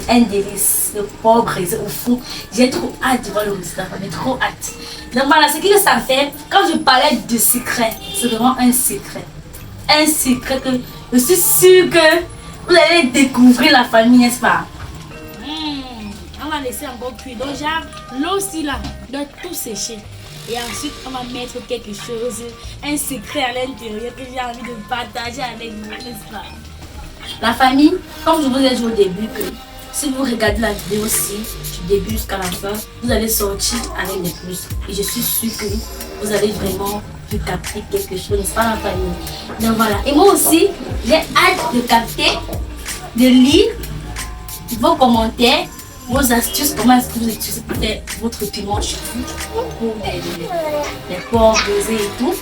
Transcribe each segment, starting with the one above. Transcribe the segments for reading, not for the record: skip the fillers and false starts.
un délice. Le porc braisé au four. J'ai trop hâte de voir le résultat. J'ai trop hâte. Donc voilà, ce que ça fait, quand je parlais de secret, c'est vraiment un secret. Un secret que je suis sûre que vous allez découvrir la famille, n'est-ce pas? On va laisser encore cuire. Donc l'eau aussi là doit tout sécher. Et ensuite, on va mettre quelque chose, un secret à l'intérieur que j'ai envie de partager avec vous, n'est-ce pas? La famille, comme je vous ai dit au début, que si vous regardez la vidéo aussi, du début jusqu'à la fin, vous allez sortir avec des plus. Et je suis sûre que vous allez vraiment capter quelque chose, n'est-ce pas, la famille? Donc voilà. Et moi aussi, j'ai hâte de capter, de lire vos commentaires, vos astuces, comment est-ce que vous utilisez peut-être votre piment chez vous pour les porcs braisés et tout.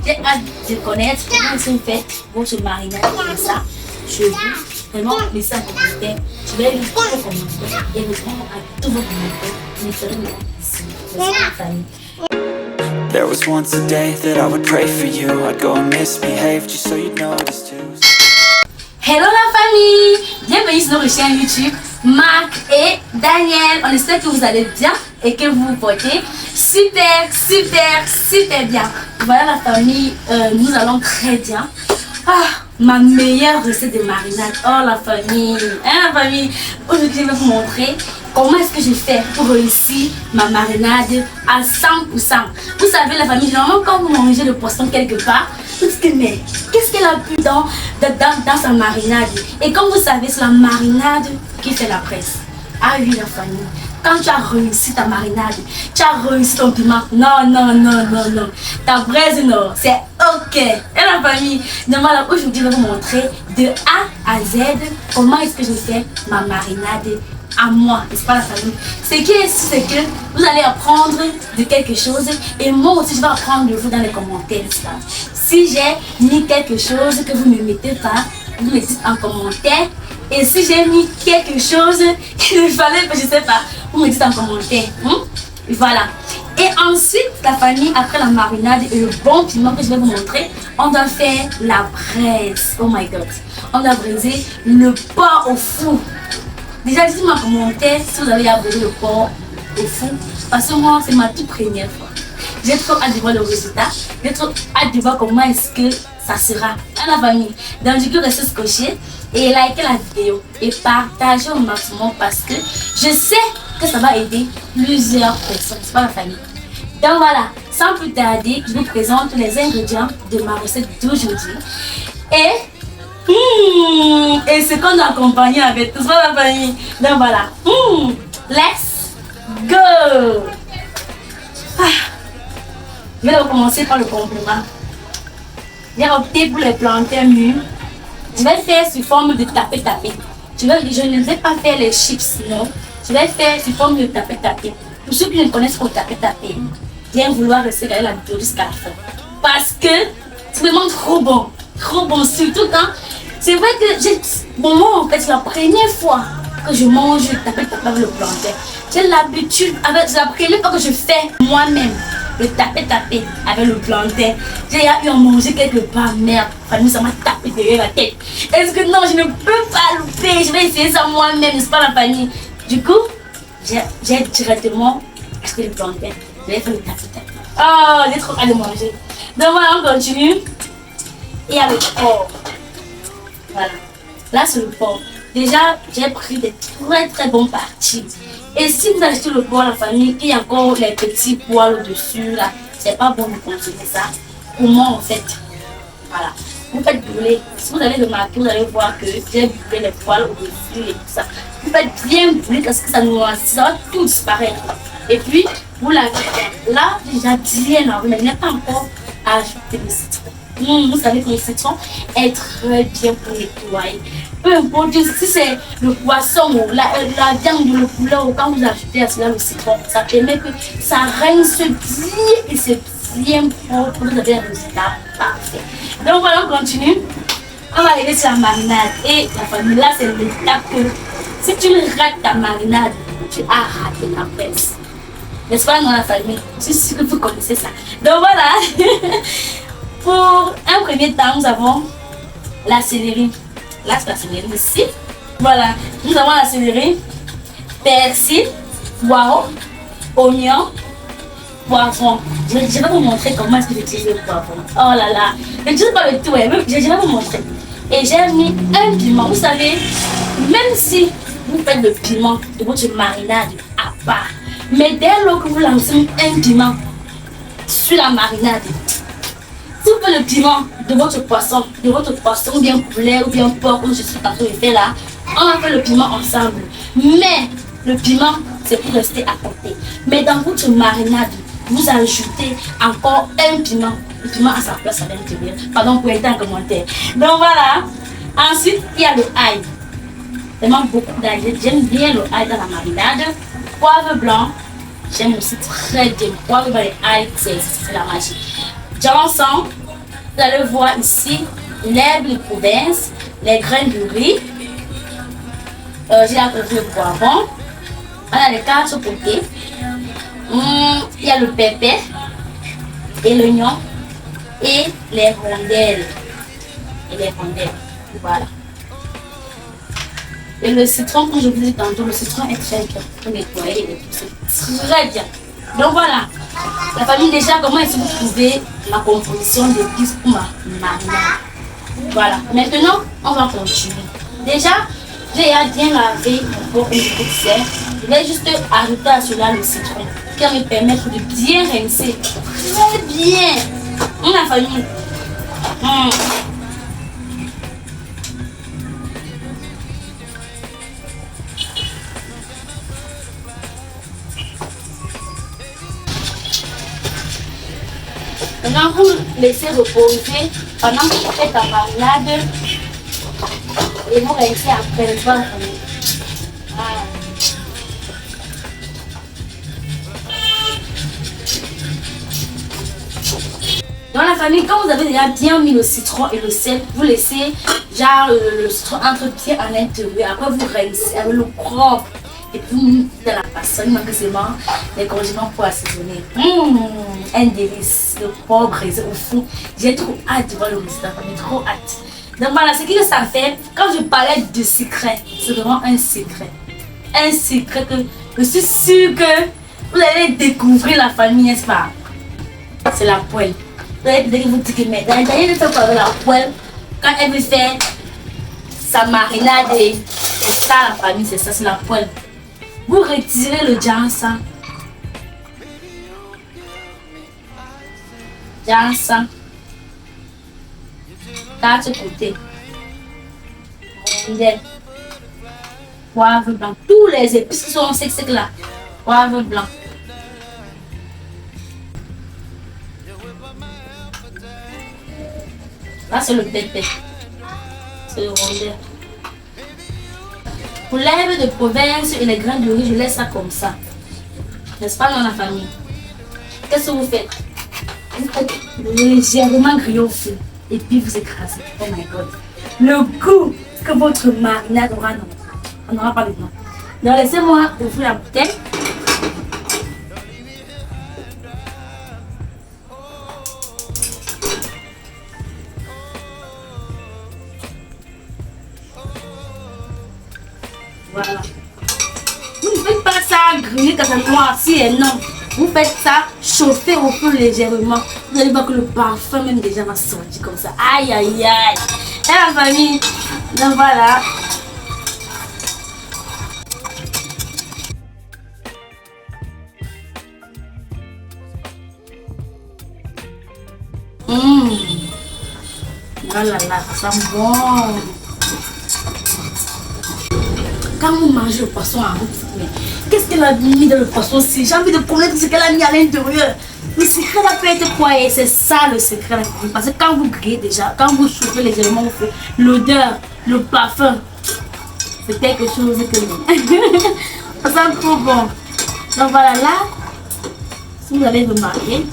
J'ai hâte de connaître comment est-ce que vous faites votre marinade comme ça chez vous. Vraiment, laissez un commentaire. Je vais lire tous vos commentaires et répondre à tous vos commentaires. Mais c'est ici, la famille. There was once a day that I would pray for you. I'd go and misbehave just so you'd notice too. Hello la famille! Bienvenue sur notre chaîne YouTube Marc et Daniel. On espère que vous allez bien et que vous vous portez super bien. Voilà la famille, nous allons très bien. Ma meilleure recette de marinade. Oh la famille, hein, la famille. Aujourd'hui je vais vous montrer comment est-ce que je fais pour réussir ma marinade à 100%. Vous savez la famille, normalement quand vous mangez le poisson quelque part, vous dites mais qu'est-ce qu'elle a pu dans sa marinade? Et comme vous savez, c'est la marinade qui fait la presse. Ah oui la famille, quand tu as réussi ta marinade, tu as réussi ton piment, non. Ta braise, non, c'est ok. Et la famille, donc voilà, aujourd'hui je vais vous montrer de A à Z comment est-ce que je fais ma marinade à moi, n'est-ce pas la famille? Ce qui est sûr, c'est que vous allez apprendre de quelque chose et moi aussi je vais apprendre de vous dans les commentaires, n'est-ce pas? Si j'ai mis quelque chose que vous ne mettez pas, vous me dites en commentaire. Et si j'ai mis quelque chose qu'il ne fallait pas, je sais pas, vous me dites en commentaire. Voilà. Et ensuite, la famille, après la marinade et le bon piment que je vais vous montrer, on doit faire la braise. Oh my god. On doit braiser le porc au four. Déjà, dites-moi en commentaire si vous avez braisé le porc au four. Parce que moi, c'est ma toute première fois. J'ai trop hâte de voir le résultat. J'ai trop hâte de voir comment est-ce que ça sera à la famille. Donc du coup, restez scotchés et likez la vidéo et partagez au maximum parce que je sais que ça va aider plusieurs personnes, c'est pas la famille. Donc voilà, sans plus tarder, je vous présente les ingrédients de ma recette d'aujourd'hui et ce qu'on a accompagné avec tout ça la famille. Donc voilà, let's go. Je vais commencer par le complément. J'ai opté pour les plantains mûrs. Je vais faire sous forme de tapé-tapé. Je ne vais pas faire les chips, non. Je vais faire sous forme de tapé-tapé. Pour ceux qui ne connaissent pas le tapé-tapé, bien vouloir rester dans la vidéo jusqu'à la fin. Parce que c'est vraiment trop bon. Trop bon, surtout quand... C'est vrai que moi en fait, c'est la première fois que je mange le tapé-tapé avec le plantain. J'ai l'habitude, c'est la première fois que je fais moi-même le tapé-tapé avec le plantain. J'ai eu à manger quelque part, merde, famille, ça m'a tapé derrière la tête. Est-ce que non, je ne peux pas louper, je vais essayer ça moi-même, n'est-ce pas la famille? Du coup, j'ai directement acheté le plantain. Je vais faire le tapé-tapé. Oh, j'ai trop hâte de manger. Donc voilà, on continue. Et avec le porc. Voilà, là c'est le porc. Déjà, j'ai pris des très bons parties. Et si vous achetez le porc, la famille, il y a encore les petits poils au-dessus, là, c'est pas bon de consommer ça. Pour moi, en fait, voilà. Vous faites brûler. Si vous allez remarquer, vous allez voir que j'ai brûlé les poils au-dessus et tout ça. Vous faites bien brûler parce que ça va tout disparaître. Et puis, vous l'avez fait. Là, déjà bien enlevé, mais il n'est pas encore ajouté le citron. Vous savez que le citron est très bien pour nettoyer. Peu importe si c'est le poisson ou la viande ou le poulet ou quand vous ajoutez à cela le citron, ça permet que ça rince bien et c'est bien propre. Vous avez un résultat parfait. Donc voilà, on continue. On va aller sur la marinade. Et la famille, là c'est l'étape que si tu rates ta marinade, tu as raté la presse. N'est-ce pas dans la famille? Je suis sûre que vous connaissez ça. Donc voilà. Pour un premier temps, nous avons la céleri. Là, c'est la céleri ici. Voilà, nous avons la céleri, persil, poireau, oignon, poivron. Je vais vous montrer comment est-ce que j'utilise le poivron. Oh là là, je n'utilise pas le tout, je vais vous montrer. Et j'ai mis un piment. Vous savez, même si vous faites le piment de votre marinade à part, mais dès lors que vous lancez un piment sur la marinade, si vous faites le piment de votre poisson ou bien poulet ou bien porc, comme je suis en train de faire là, on va faire le piment ensemble. Mais le piment, c'est pour rester à côté. Mais dans votre marinade, vous ajoutez encore un piment. Le piment à sa place à l'intérieur. Pardon pour être en commentaire. Donc voilà. Ensuite, il y a le ail. Vraiment beaucoup d'ail. J'aime bien le ail dans la marinade. Poivre blanc. J'aime aussi très bien. Poivre blanc et ail, c'est la magie. Janson. Vous allez voir ici l'herbe de province, les graines de riz. J'ai ajouté le poivron. On a les 4 côtés. Il y a le pépé et l'oignon et les rondelles. Voilà. Et le citron, comme je vous dis tantôt, le citron est très bien pour nettoyer et c'est très bien. Donc voilà, la famille, déjà, comment est-ce que vous trouvez la composition d'épices pour ma marinade? Voilà, maintenant, on va continuer. Déjà, j'ai bien lavé mon pot et le pot de sel. Je vais juste ajouter à cela le citron qui va me permettre de bien rincer. Très bien. La famille. Maintenant, vous laissez reposer pendant que vous faites la marinade et vous rincez après. Voilà. Dans la famille, quand vous avez déjà bien mis le citron et le sel, vous laissez genre le citron entre pieds à l'intérieur. Après, vous rincez avec l'eau propre. Et puis, vous mettez dans la passoire, seulement les condiments pour assaisonner. Un délice. Le porc braisé au fond. J'ai trop hâte de voir le résultat. J'ai trop hâte. Donc voilà, ce que ça fait, quand je parlais de secret, c'est vraiment un secret. Un secret que je suis sûre que vous allez découvrir la famille, n'est-ce pas? C'est la poêle. Vous allez peut-être vous dire que mais d'ailleurs, de faire la poêle, quand elle veut faire sa marinade, c'est ça la famille, c'est ça, c'est la poêle. Vous retirez le jansan. Jansan. 4 côtés. Rondelle. Poivre blanc. Tous les épices qui sont secs là. Poivre blanc. Là, c'est le pépé. C'est le rondelle. Pour l'herbe de province et les grains de riz, je laisse ça comme ça. N'est-ce pas dans la famille? Qu'est-ce que vous faites? Vous faites légèrement griller au feu. Et puis vous écrasez. Oh my god. Le goût que votre marinade aura, non. On n'aura pas de nom. Donc laissez-moi ouvrir la bouteille. Voilà. Vous ne faites pas ça griller quand ça noircit, non. Vous faites ça chauffer au feu légèrement. Vous allez voir que le parfum même déjà va sortir comme ça. Aïe aïe aïe. Et la famille. Donc voilà. Oh là là, ça sent bon. Quand vous mangez le poisson en route, qu'est-ce qu'elle a mis dans le poisson? Si j'ai envie de connaître ce qu'elle a mis à l'intérieur. Le secret là peut être quoi? Et c'est ça le secret là. Parce que quand vous grillez déjà, quand vous chauffez les éléments au feu, l'odeur, le parfum, c'est quelque chose que ça sent trop bon. Donc voilà, là, si vous allez remarquer,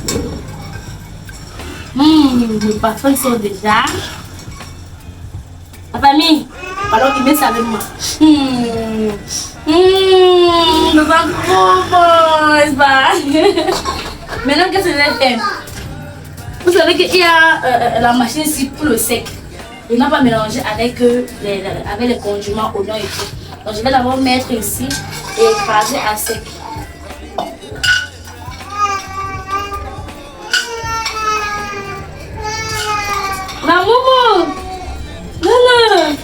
le parfum sort déjà. La famille, alors il met ça avec moi. Le vent trop bon, n'est-ce pas? Maintenant, qu'est-ce que je vais faire? Vous savez qu'il y a la machine ici pour le sec. et non pas mélanger avec, avec les condiments, oignons et tout. Donc je vais d'abord mettre ici et écraser à sec. Maman! Maman!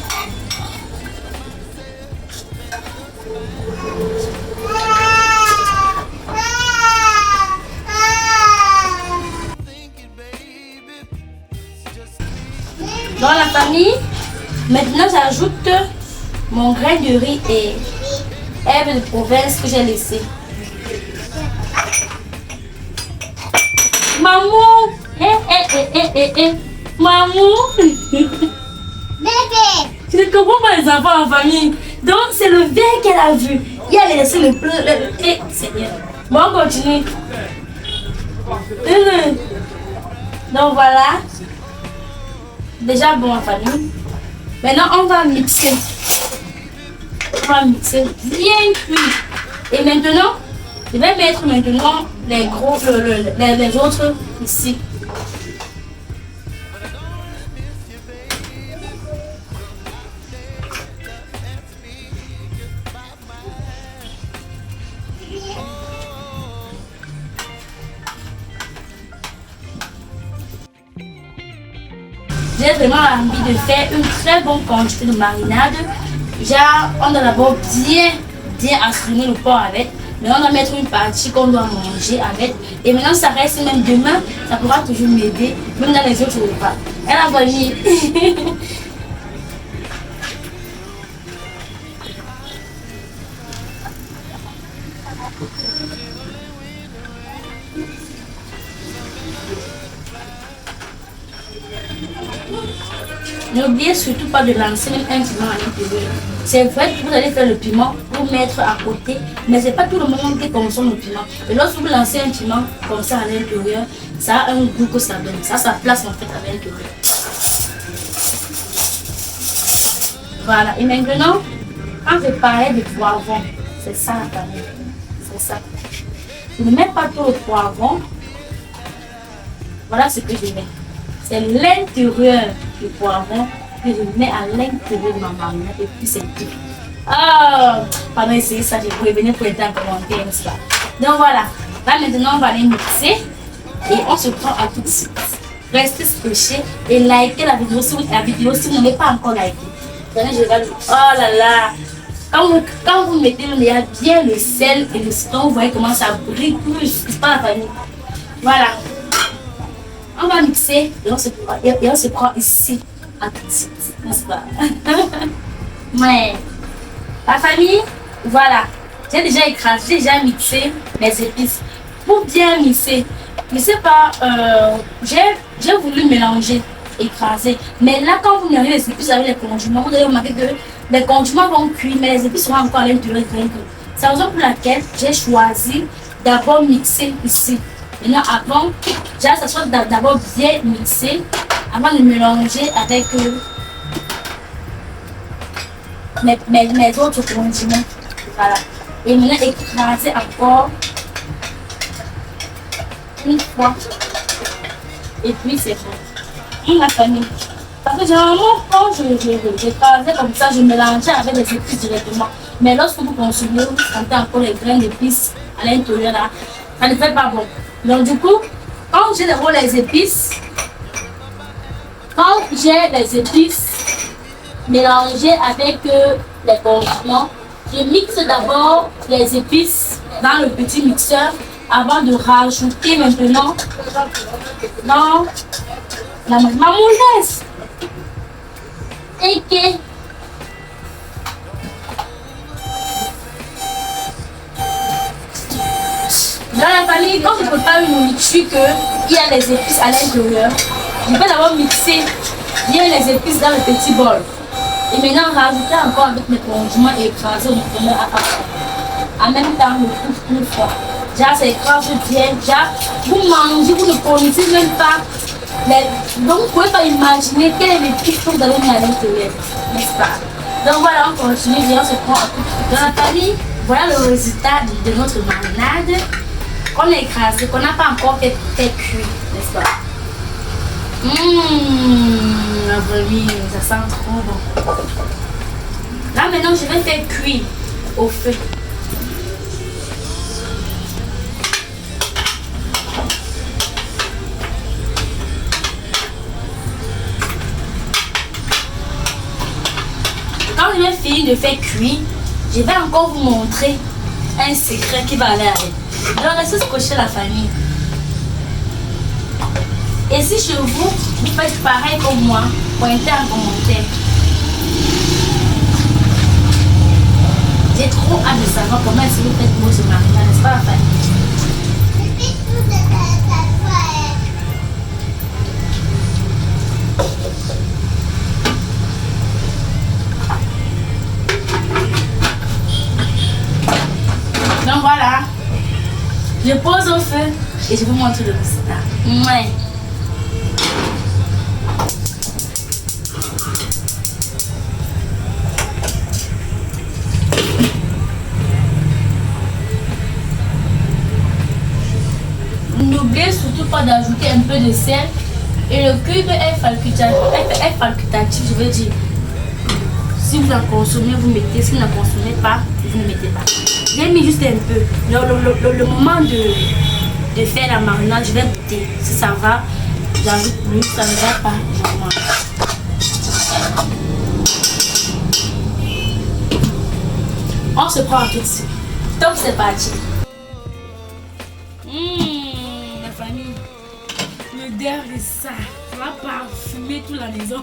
Dans la famille, maintenant j'ajoute mon grain de riz et herbes de province que j'ai laissé. Maman! Maman! Bébé! Je ne comprends pas les enfants en famille. Donc c'est le verre qu'elle a vu. Il a laissé le bleu. Seigneur. Bon, on continue. Donc voilà. Déjà bon en famille. Maintenant on va mixer. On va mixer bien cuit. Et maintenant, je vais mettre maintenant les gros, les autres ici. J'ai vraiment envie de faire une très bonne quantité de marinade. Genre, on doit d'abord bien assaisonner le porc avec. Maintenant, on doit mettre une partie qu'on doit manger avec. Et maintenant, ça reste même demain, ça pourra toujours m'aider, même dans les autres repas. Elle a vanille. N'oubliez surtout pas de lancer même un piment à l'intérieur. C'est vrai que vous allez faire le piment pour mettre à côté, mais ce n'est pas tout le monde qui consomme le piment. Et lorsque vous lancez un piment comme ça à l'intérieur, ça a un goût que ça donne. Ça a sa place en fait à l'intérieur. Voilà. Et maintenant, quand je parlais de poivron, c'est ça la famille. C'est ça. Je ne mets pas trop de poivron. Voilà ce que je mets. C'est l'intérieur du poivron que je mets à l'intérieur de ma marinade et puis c'est tout. Ah, pendant essayer ça, je vais venir pour être en commentaire, n'est-ce pas? Donc voilà, là maintenant on va les mixer et on se prend à tout de suite. Restez scotchés et likez la vidéo si vous n'avez pas encore liké. Je vais... Oh là là! Quand vous mettez bien le sel et le citron, vous voyez comment ça brille plus. C'est pas la famille. Voilà. On va mixer et on se prend ici à tout de suite, n'est-ce pas? Mais la famille, voilà. J'ai déjà écrasé, j'ai déjà mixé mes épices. Pour bien mixer, je ne sais pas, j'ai voulu mélanger, écraser. Mais là, quand vous mélangez les épices avec les condiments, vous allez remarquer que les condiments vont cuire, mais les épices seront encore à l'intérieur. C'est la raison pour laquelle j'ai choisi d'abord mixer ici. Maintenant, avant, ça soit d'abord bien mixé, avant de mélanger avec mes autres condiments. Voilà. Et maintenant, écraser encore une fois. Et puis, c'est bon. La famille. Parce que généralement, quand j'écrasais comme ça, je mélangeais avec les épices directement. Mais lorsque vous consommez, vous sentez encore les grains d'épices à l'intérieur, là, ça ne fait pas bon. Donc du coup, quand j'ai d'abord les épices, mélangées avec les condiments, je mixe d'abord les épices dans le petit mixeur avant de rajouter maintenant dans la mayonnaise. Et que dans la famille, quand je prépare une nourriture qu'il y a les épices à l'intérieur, je vais d'abord mixer bien les épices dans le petit bol. Et maintenant rajouter encore avec mes condiments et écraser au micro-ondes en même temps le tout plus fort. Déjà, ça écrase bien. Déjà, vous mangez, vous ne connaissez même pas. Donc, vous ne pouvez pas imaginer quel est l'épice que vous allez mettre à l'intérieur. N'est-ce pas? Donc voilà, on continue, on se prend dans la famille. Voilà le résultat de notre marinade qu'on a écrasé, qu'on n'a pas encore fait cuire, n'est-ce pas? La famille, ça sent trop bon. Là maintenant, je vais faire cuire au feu. Quand je vais finir de faire cuire, je vais encore vous montrer un secret qui va aller avec. Donc restez scotché la famille. Et si chez vous, vous faites pareil comme moi, pointez en commentaire. J'ai trop hâte de savoir comment est-ce que vous faites pour ce marinade, n'est-ce pas la famille? Donc voilà, je pose au feu et je vous montre le résultat. Ouais. N'oubliez surtout pas d'ajouter un peu de sel et le cube est facultatif, je veux dire. Si vous en consommez, vous mettez. Si vous n'en consommez pas, vous ne mettez pas. J'ai mis juste un peu. Le moment de faire la marinade, je vais goûter. Si ça va, j'ajoute plus. Ça ne va pas, j'en mange. On se prend tout de suite. Donc c'est parti. La famille. L'odeur de ça. Ça va parfumer toute la maison.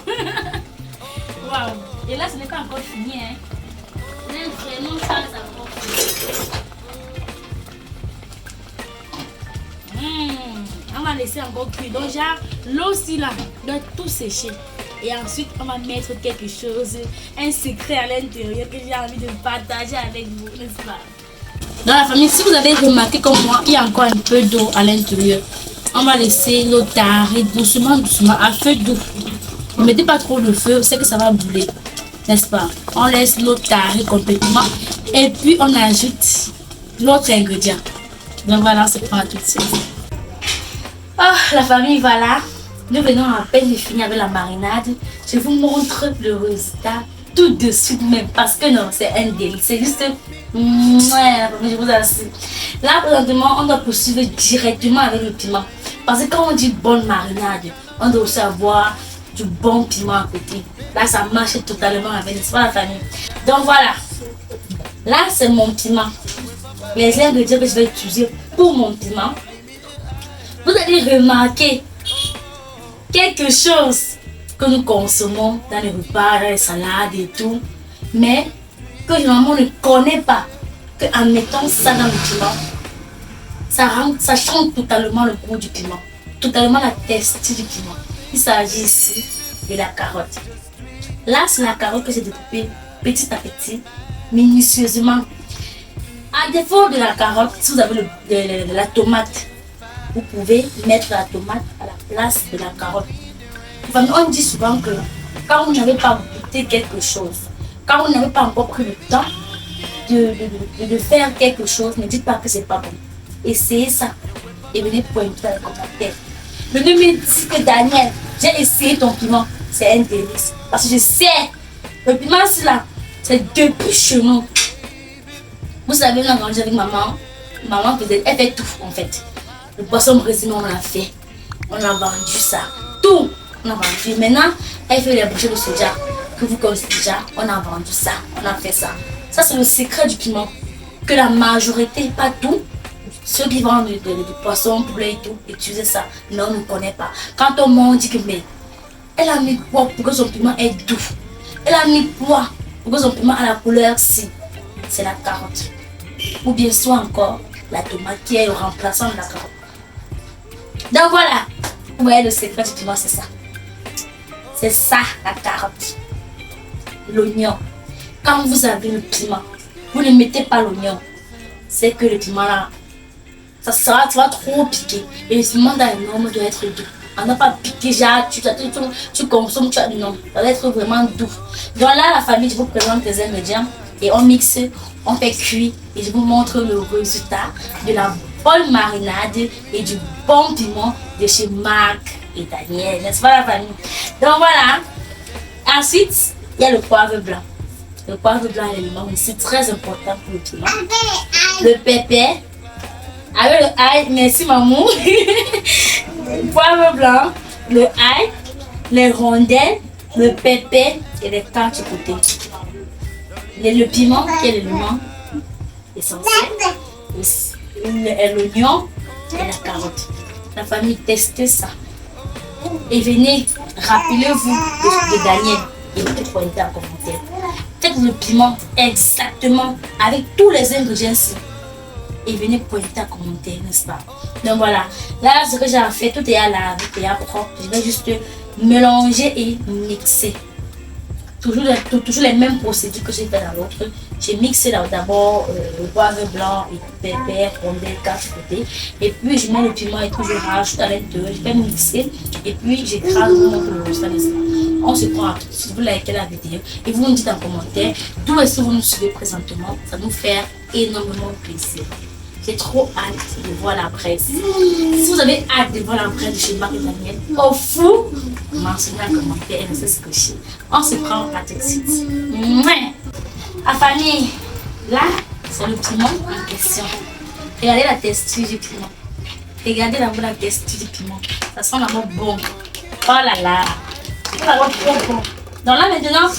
Waouh. Et là, ce n'est pas encore fini, hein. Même vraiment, ça encore fini. On va laisser encore cuire. Donc, genre, l'eau aussi là doit tout sécher. Et ensuite, on va mettre quelque chose, un secret à l'intérieur que j'ai envie de partager avec vous, n'est-ce pas? Dans la famille, si vous avez remarqué comme moi, il y a encore un peu d'eau à l'intérieur. On va laisser l'eau tarir doucement, doucement, à feu doux. Ne mettez pas trop de feu, c'est que ça va brûler, n'est-ce pas? On laisse l'eau tarir complètement et puis on ajoute l'autre ingrédient. Donc voilà, on se prend tout de suite. Ah, la famille, voilà. Nous venons à peine de finir avec la marinade. Je vous montre le résultat tout de suite même parce que non, c'est un délice. C'est juste... Ouais, je vous assure. Là, présentement, on doit poursuivre directement avec le piment. Parce que quand on dit bonne marinade, on doit aussi avoir du bon piment à côté. Là, ça marche totalement avec, n'est-ce pas la famille? Donc voilà. Là, c'est mon piment. Les ingrédients que je vais utiliser pour mon piment. Vous allez remarquer quelque chose que nous consommons dans les repas, dans les salades et tout, mais que généralement on ne connaît pas. Qu'en mettant ça dans le piment, ça change totalement le goût du piment, totalement la texture du piment. Il s'agit ici de la carotte. Là, c'est la carotte que j'ai découpée petit à petit, minutieusement. À défaut de la carotte, si vous avez de la tomate, vous pouvez mettre la tomate à la place de la carotte. Enfin, on dit souvent que quand vous n'avez pas goûté quelque chose, quand vous n'avez pas encore pris le temps de faire quelque chose, ne dites pas que c'est pas bon. Essayez ça et venez pointer dans les commentaires. Venez me dire que Daniel, j'ai essayé ton piment, c'est un délice. Parce que je sais, le piment c'est là, c'est depuis chez nous. Vous savez, on a grandi avec maman. Maman elle fait tout en fait. Le poisson brésilien, on l'a fait. On a vendu ça. Tout, on a vendu. Maintenant, elle fait les bouchées de soja que vous connaissez déjà. On a vendu ça. On a fait ça. Ça, c'est le secret du piment. Que la majorité, pas tout, ceux qui vendent du poisson, poulet et tout, utilisent ça. Mais on ne connaît pas. Quand on mange, dit que mais elle a mis quoi pour que son piment est doux? Elle a mis quoi pour que son piment a la couleur si? C'est la carotte. Ou bien soit encore la tomate qui est le remplaçant de la carotte. Donc voilà, vous voyez le secret du piment, c'est ça. C'est ça la carotte. L'oignon. Quand vous avez le piment, vous ne mettez pas l'oignon. C'est que le piment là, ça va trop piquer. Et le piment dans les normes doit être doux. On n'a pas piqué, genre tu consommes, tu as non. Ça doit être vraiment doux. Donc là, la famille, je vous présente les ingrédients et on mixe, on fait cuire et je vous montre le résultat de la bonne marinade et du bon piment de chez Marc et Daniel, n'est-ce pas la famille? Donc voilà. Ensuite, il y a le poivre blanc. Le poivre blanc est l'élément aussi très important pour le piment. Le pépé. Avec le ail, merci maman. Le poivre blanc, le ail, les rondelles, le pépé et les cartes côté. Le piment qui est l'élément essentiel. L'oignon et la carotte. La famille, testez ça. Et venez, rappelez-vous de Daniel et peut-être pointer en commentaire. Peut-être le piment exactement avec tous les ingrédients ici. Et venez pointer en commentaire, n'est-ce pas? Donc voilà, là ce que j'ai fait, tout est à laver, tout est à propre. Je vais juste mélanger et mixer. Toujours les mêmes procédures que j'ai fait dans l'autre. J'ai mixé d'abord le poivre blanc et le pépé, rondelle, quatre côtés. Et puis je mets le piment et tout, je rajoute à l'intérieur, je vais mixer. Et puis j'écrase le résultat, n'est-ce pas? On se prend à tout. Si vous likez la vidéo et vous nous dites en commentair d'où est-ce que vous nous suivez présentement, ça nous fait énormément plaisir. J'ai trop hâte de voir la presse. Si vous avez hâte de voir la presse de chez Marc et Daniel, au fou, mentionnez en commentaire et laissez ce cocher. On se prend à tout de suite. La famille, là, c'est le piment en question. Regardez la texture du piment. Regardez la texture du piment. Ça sent vraiment bon. Oh là là. Ça va trop bon. Donc là maintenant,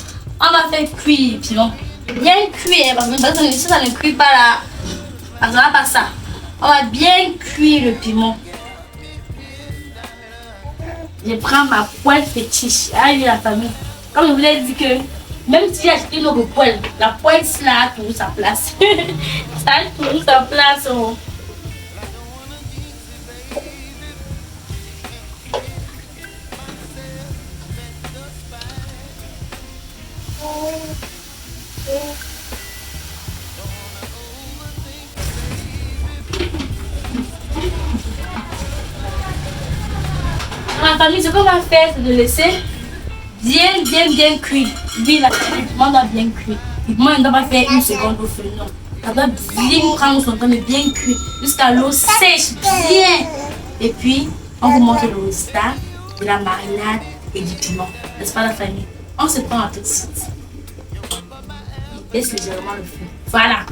on va faire cuire le piment. Bien cuire, parce que si ça ne cuit pas là, ça ne va pas ça. On va bien cuire le piment. Je prends ma poêle fétiche. Aïe la famille. Comme je vous l'ai dit que même si j'ai acheté une autre poêle, la poêle là a toujours sa place. Ça a toujours sa place. Oh. Ma famille, ce qu'on va faire, c'est de laisser bien cuire. Oui, la piment doit bien cuire. Le piment ne doit pas faire une seconde au feu, non. Ça doit bien prendre son temps, mais bien cuire. Jusqu'à l'eau sèche, bien. Et puis, on vous montre le résultat de la marinade et du piment. N'est-ce pas la famille? On se prend à tout de suite. Baisse légèrement le feu. Voilà.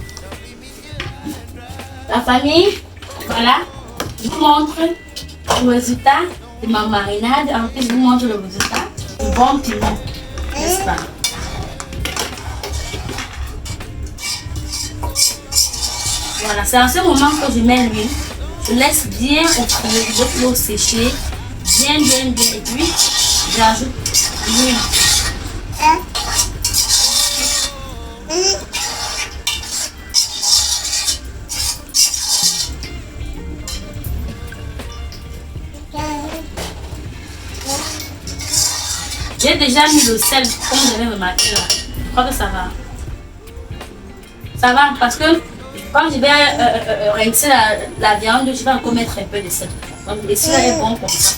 La famille, voilà. Je vous montre le résultat de ma marinade. En plus, je vous montre le résultat du bon piment. N'est-ce pas? Voilà, c'est en ce moment que je mets l'huile. Je laisse bien au fond, je laisse l'eau sécher. Bien. Et puis, j'ajoute l'huile. J'ai déjà mis le sel, comme vous avez remarqué là. Je crois que ça va. Ça va parce que quand je vais rincer la viande, je vais encore mettre un peu de sel. Donc le sel est bon comme ça.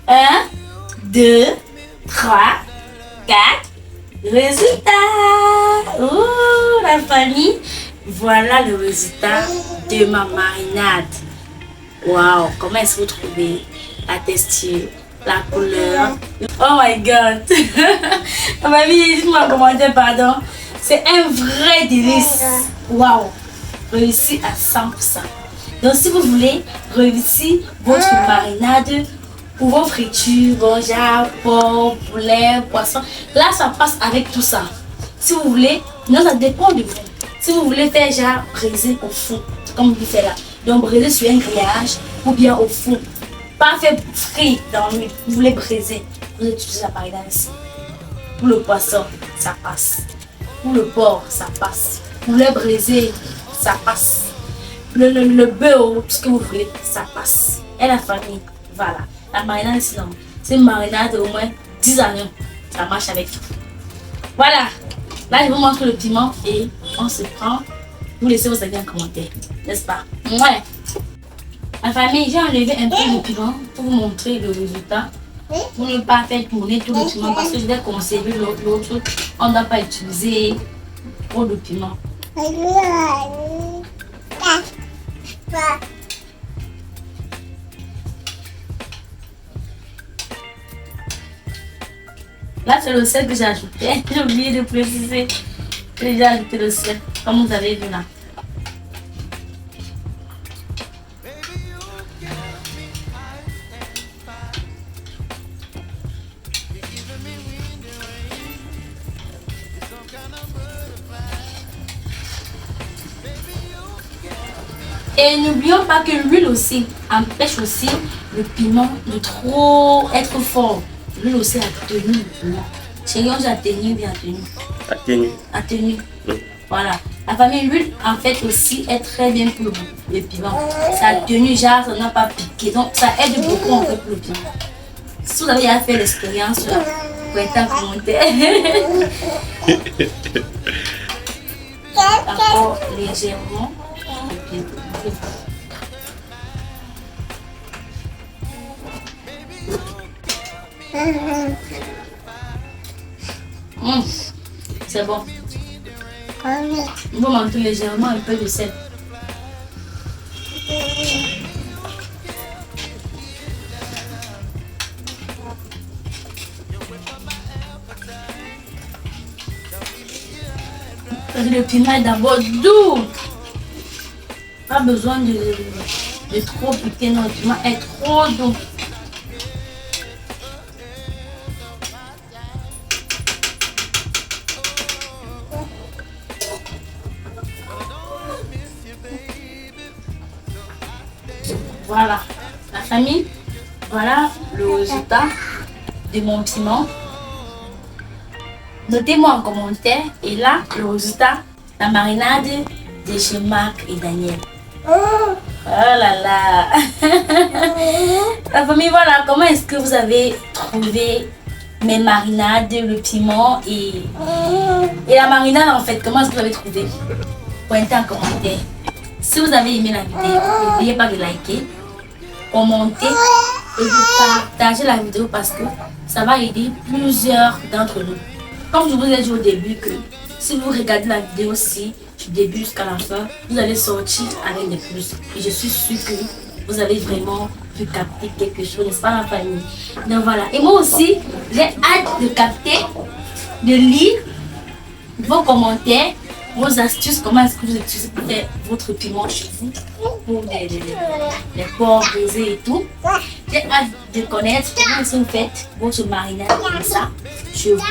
Un, 2, 3, 4. Résultat! Oh, la famille! Voilà le résultat de ma marinade. Waouh! Comment est-ce que vous trouvez la texture, la couleur? Oh my god! Ma famille, dites-moi en commentaire, pardon. C'est un vrai délice. Waouh! Réussi à 100%. Donc, si vous voulez réussir votre marinade, pour vos fritures, vos jarres, porc, poulet, poisson. Là, ça passe avec tout ça. Si vous voulez, non, ça dépend de vous. Si vous voulez faire genre braisé au four, comme vous faites là. Donc braisé sur un grillage ou bien au four. Pas fait frit dans l'huile. Vous voulez braiser, vous utilisez la marinade ici. Pour le poisson, ça passe. Pour le porc, ça passe. Pour le braisé, ça passe. Le beurre, tout ce que vous voulez, ça passe. Et la famille, voilà. La marinade, c'est une marinade au moins 10 années. Ça marche avec tout. Voilà. Là, je vous montre le piment et on se prend. Vous laissez vos avis en commentaire. N'est-ce pas? Ouais. Ma famille, j'ai enlevé un peu de piment pour vous montrer le résultat. Pour ne pas faire tourner tout le piment parce que je vais conserver l'autre. On ne doit pas utiliser trop de piment. Là, c'est le sel que j'ai ajouté. J'ai oublié de préciser que j'ai ajouté le sel, comme vous avez vu là. Et n'oublions pas que l'huile aussi empêche aussi le piment de trop être fort. L'huile aussi a tenu le piment. Chérie, on a tenu bien tenu. A tenu. Oui. Voilà. La famille l'huile en fait aussi est très bien pour le piment. Ça a tenu, genre ça n'a pas piqué. Donc ça aide beaucoup en fait pour le piment. Si vous avez déjà fait l'expérience, vous pouvez être en commentaire. Encore légèrement. C'est bon. On va monter légèrement un peu de sel. Le piment est d'abord doux. Pas besoin de trop piquer, non, le piment est trop doux. Voilà, la famille, voilà le résultat de mon piment. Notez-moi en commentaire et là, le résultat, la marinade de chez Marc et Daniel. Oh là là. La famille, voilà, comment est-ce que vous avez trouvé mes marinades, le piment et la marinade en fait, comment est-ce que vous avez trouvé? Pointez en commentaire. Si vous avez aimé la vidéo, n'oubliez pas de liker, commenter et de partager la vidéo parce que ça va aider plusieurs d'entre nous. Comme je vous ai dit au début que si vous regardez la vidéo aussi du début jusqu'à la fin, vous allez sortir avec des plus. Et je suis sûre que vous avez vraiment pu capter quelque chose, n'est-ce pas la famille? Donc voilà. Et moi aussi, j'ai hâte de capter, de lire vos commentaires, vos astuces, comment est-ce que vous utilisez pour faire votre piment chez vous, pour les porcs brisés et tout. J'ai hâte de connaître comment est-ce que vous faites votre marinade comme ça chez vous.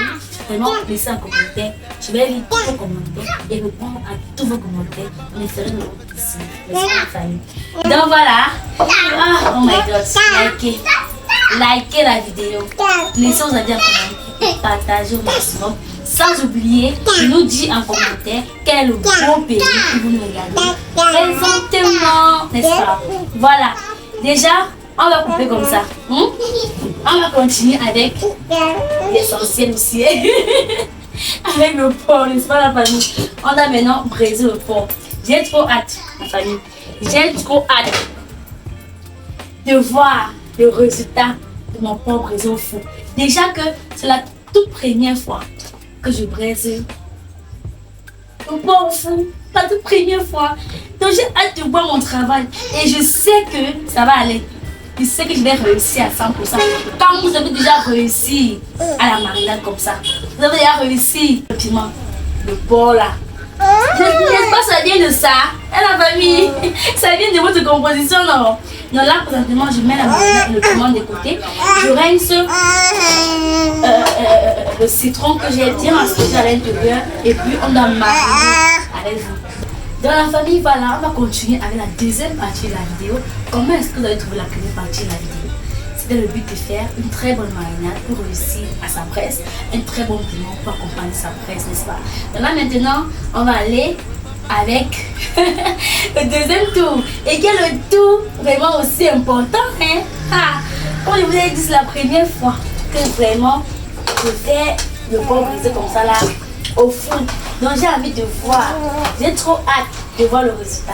Vraiment, laissez un commentaire. Je vais lire tous vos commentaires et répondre à tous vos commentaires. On essaierait de votre ici, la famille. Donc voilà. Oh my god, likez la vidéo. Laissez vos avis en commentaire. Partagez au maximum. Sans oublier de nous dire en commentaire quel est le bon pays que vous nous regardez présentement, n'est-ce pas? Voilà. Déjà, on va couper comme ça. On va continuer avec l'essentiel aussi. Avec le porc, n'est-ce pas la famille? On a maintenant braisé le porc. J'ai trop hâte, la famille. J'ai trop hâte de voir le résultat de mon porc braisé au four. Déjà que c'est la toute première fois que je braise le porc au four. La toute première fois. Donc j'ai hâte de voir mon travail. Et je sais que ça va aller. Je sais que je vais réussir à 100%. Quand vous avez déjà réussi à la marinade comme ça, vous avez déjà réussi le piment, le porc là. N'est-ce pas, ça vient de ça? Et la famille, ça vient de votre composition, non? Donc là, présentement, je mets la marinade et le piment de côté. Je rince le citron que j'ai bien aspergé à l'intérieur. Et puis, on doit mariner avec vous. Dans la famille, voilà, on va continuer avec la deuxième partie de la vidéo. Comment est-ce que vous avez trouvé la première partie de la vidéo? C'était le but de faire une très bonne marinade pour réussir à sa presse, un très bon piment pour accompagner sa presse, n'est-ce pas? Donc là maintenant, on va aller avec le deuxième tour. Et quel est le tour vraiment aussi important, hein? Comme je vous ai dit, c'est la première fois que vraiment je fais le porc brisé comme ça là au four. Donc j'ai envie de voir, j'ai trop hâte de voir le résultat.